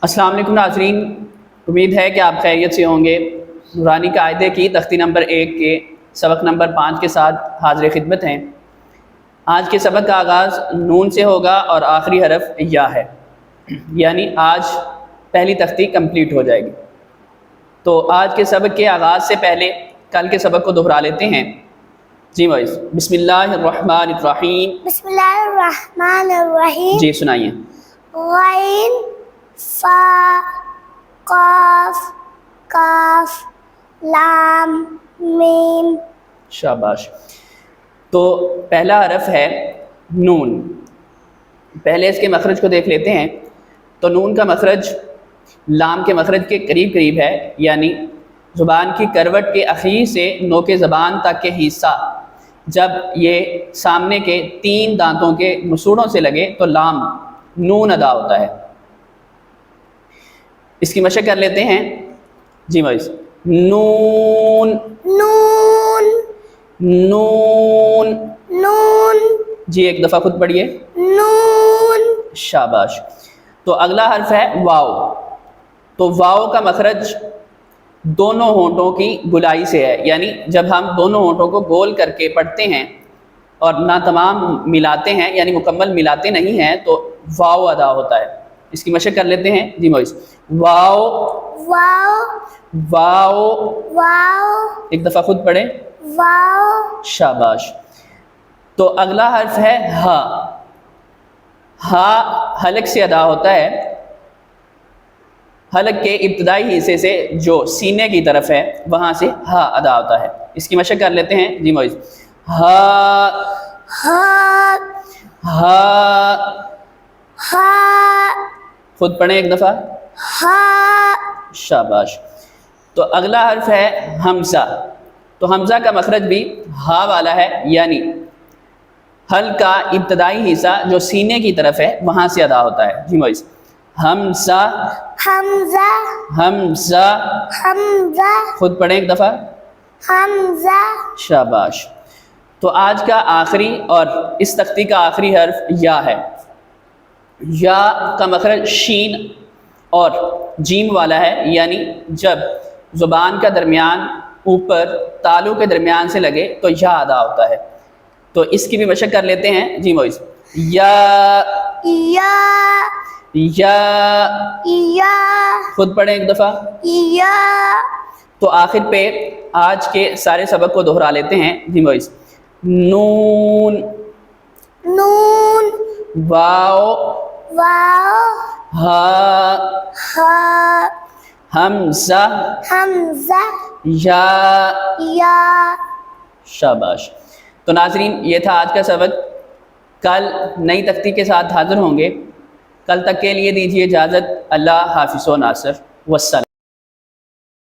अस्सलाम वालेकुम नाज़रीन, उम्मीद है कि आप खैरियत से होंगे। नूरानी कायदे की तख्ती नंबर 1 के सबक नंबर 5 के साथ हाज़िर खिदमत हैं। आज के सबक का आगाज़ नून से होगा और आखिरी हरफ या है, यानी आज पहली तख्ती कंप्लीट हो जाएगी। तो आज के सबक के आगाज़ से पहले कल के सबक को दोहरा लेते हैं। जी वाइस, बिस्मिल्लाहिर्रहमानिर्रहीम। बिस्मिल्लाहिर्रहमानिर्रहीम। जी सुनाइए। गैन फा काफ काफ लाम मीम। शाबाश। तो पहला हरफ है नून। पहले इसके मखरज को देख लेते हैं। तो नून का मखरज लाम के मखरज के करीब करीब है, यानी ज़ुबान की करवट के अखीर से नोके ज़बान तक के हिस्सा जब ये सामने के 3 दांतों के मसूड़ों से लगे तो लाम नून अदा होता है। इसकी मशक कर लेते हैं। जी वाइस, नून नून नून। नून जी एक दफ़ा खुद पढ़िए। नून। शाबाश। तो अगला हर्फ है वाव। तो वाव का मखरज दोनों होंठों की गुलाई से है, यानी जब हम दोनों होंठों को गोल करके पढ़ते हैं और ना तमाम मिलाते हैं, यानी मुकम्मल मिलाते नहीं हैं, तो वाव अदा होता है। इसकी मशक कर लेते हैं। जी मोइस, वाव वाव वाव। वाव एक दफ़ा खुद पढ़े। वाव। शाबाश। तो अगला हर्फ है हा। हा हलक से अदा होता है। हलक के इब्तदाई हिस्से से जो सीने की तरफ है वहाँ से हा अदा होता है। इसकी मशक कर लेते हैं। जी मोइस, हा हा हा। हा खुद पढ़ें एक दफ़ा। हा। शाबाश। तो अगला हर्फ है हमज़ा। तो हमज़ा का मखरज भी हा वाला है, यानी हल का इब्तदाई हिस्सा जो सीने की तरफ है वहाँ से अदा होता है। जी मोइस, हमज़ा हमज़ा हमज़ा। हमज़ा। खुद पढ़ें एक दफ़ा। हमज़ा। शाबाश। तो आज का आखिरी और इस तख्ती का आखिरी हर्फ या है। या का मखरज शीन और जीम वाला है, यानी जब ज़ुबान का दरमियान ऊपर तालू के दरमियान से लगे तो या अदा होता है। तो इसकी भी मशक कर लेते हैं। जी मोइस, या या या। या। खुद पढ़ें एक दफ़ा। या। तो आखिर पे आज के सारे सबक को दोहरा लेते हैं। जी मोइस, नून नून वाव वाव हा हा हमज़ा हमज़ा या। या। शाबाश। तो नाज़रीन, ये था आज का सबक। कल नई तख्ती के साथ हाज़िर होंगे। कल तक के लिए दीजिए इजाज़त। अल्लाह हाफ़िज़ व नासिर। वस्सलाम।